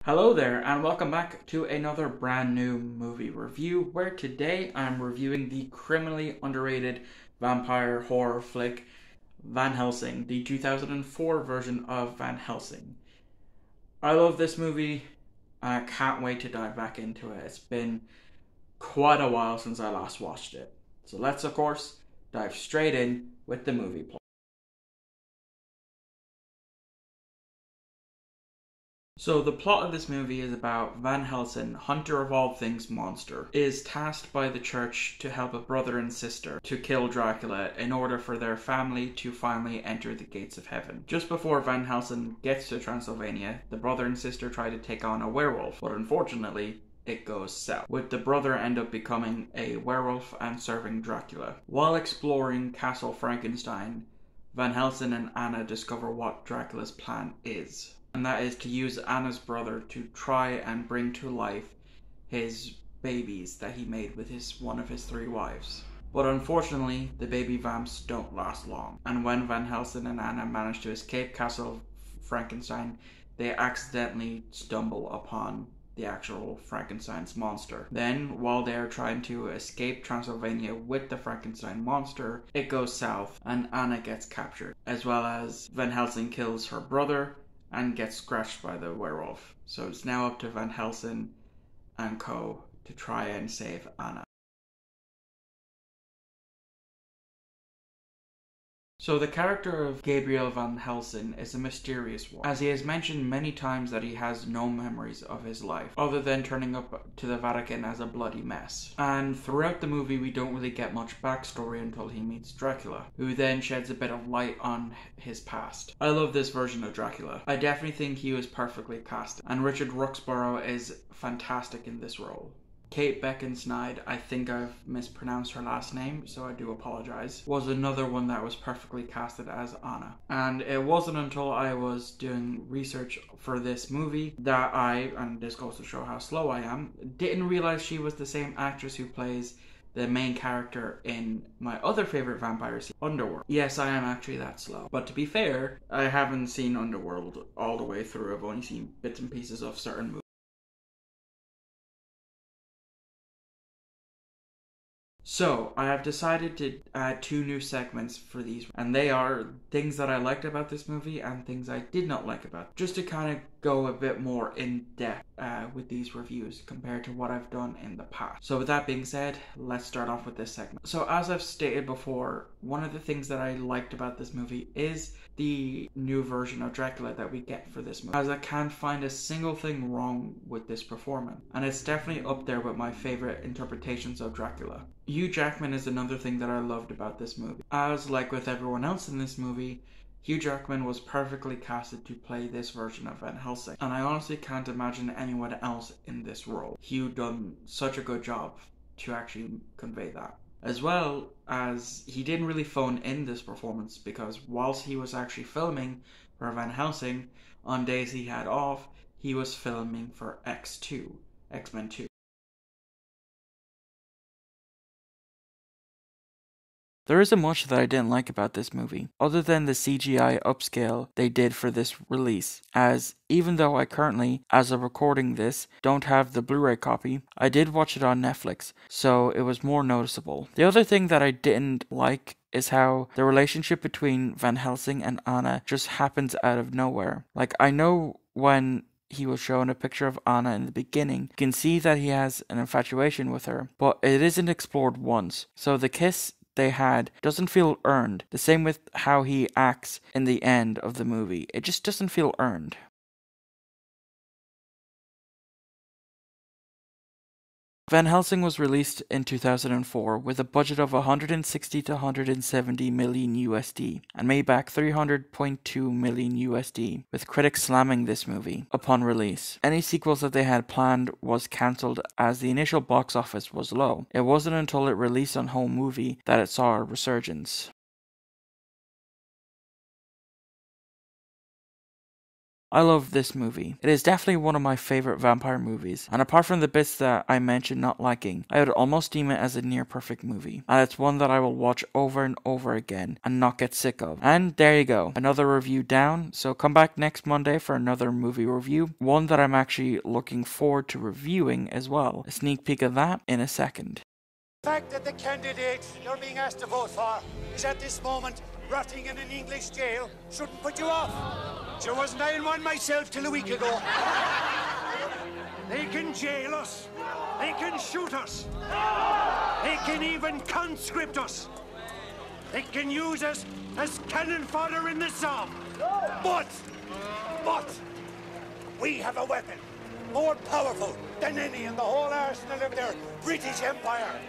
Hello there, and welcome back to another brand new movie review, where today I'm reviewing the criminally underrated vampire horror flick Van Helsing, the 2004 version of Van Helsing. I love this movie, and I can't wait to dive back into it. It's been quite a while since I last watched it. So let's, of course, dive straight in with the movie plot. So the plot of this movie is about Van Helsing, hunter of all things monster, is tasked by the church to help a brother and sister to kill Dracula in order for their family to finally enter the gates of heaven. Just before Van Helsing gets to Transylvania, the brother and sister try to take on a werewolf, but unfortunately, it goes south, with the brother end up becoming a werewolf and serving Dracula. While exploring Castle Frankenstein, Van Helsing and Anna discover what Dracula's plan is, and that is to use Anna's brother to try and bring to life his babies that he made with one of his three wives. But unfortunately, the baby vamps don't last long, and when Van Helsing and Anna manage to escape Castle Frankenstein, they accidentally stumble upon the actual Frankenstein's monster. Then, while they are trying to escape Transylvania with the Frankenstein monster, it goes south and Anna gets captured, as well as Van Helsing kills her brother and gets scratched by the werewolf. So it's now up to Van Helsing and co. to try and save Anna. So the character of Gabriel Van Helsing is a mysterious one, as he has mentioned many times that he has no memories of his life, other than turning up to the Vatican as a bloody mess. And throughout the movie we don't really get much backstory until he meets Dracula, who then sheds a bit of light on his past. I love this version of Dracula. I definitely think he was perfectly cast, and Richard Roxburgh is fantastic in this role. Kate Beckinsale, I think I've mispronounced her last name, so I do apologize, was another one that was perfectly casted as Anna. And it wasn't until I was doing research for this movie that and this goes to show how slow I am, didn't realize she was the same actress who plays the main character in my other favorite vampire series, Underworld. Yes, I am actually that slow. But to be fair, I haven't seen Underworld all the way through. I've only seen bits and pieces of certain movies. So, I have decided to add two new segments for these, and they are things that I liked about this movie and things I did not like about it, just to kind of go a bit more in depth with these reviews compared to what I've done in the past. So with that being said, let's start off with this segment. So as I've stated before, one of the things that I liked about this movie is the new version of Dracula that we get for this movie, as I can't find a single thing wrong with this performance, and it's definitely up there with my favorite interpretations of Dracula. Hugh Jackman is another thing that I loved about this movie. As like with everyone else in this movie, Hugh Jackman was perfectly casted to play this version of Van Helsing, and I honestly can't imagine anyone else in this role. Hugh done such a good job to actually convey that. As well as he didn't really phone in this performance, because whilst he was actually filming for Van Helsing, on days he had off, he was filming for X-Men 2. There isn't much that I didn't like about this movie, other than the CGI upscale they did for this release, as even though I currently, as of recording this, don't have the Blu-ray copy, I did watch it on Netflix, so it was more noticeable. The other thing that I didn't like is how the relationship between Van Helsing and Anna just happens out of nowhere. Like, I know when he was shown a picture of Anna in the beginning, you can see that he has an infatuation with her, but it isn't explored once, so the kiss they had doesn't feel earned. The same with how he acts in the end of the movie. It just doesn't feel earned. Van Helsing was released in 2004 with a budget of 160 to 170 million USD and made back 300.2 million USD, with critics slamming this movie upon release. Any sequels that they had planned was cancelled as the initial box office was low. It wasn't until it released on home movie that it saw a resurgence. I love this movie. It is definitely one of my favorite vampire movies, and apart from the bits that I mentioned not liking, I would almost deem it as a near perfect movie, and it's one that I will watch over and over again and not get sick of. And there you go, another review down, so come back next Monday for another movie review, one that I'm actually looking forward to reviewing as well. A sneak peek of that in a second. The fact that the candidate you're being asked to vote for is at this moment rotting in an English jail shouldn't put you off. Sure wasn't I in one myself till a week ago. They can jail us. They can shoot us. They can even conscript us. They can use us as cannon fodder in the Somme. But we have a weapon more powerful than any in the whole arsenal of their British Empire.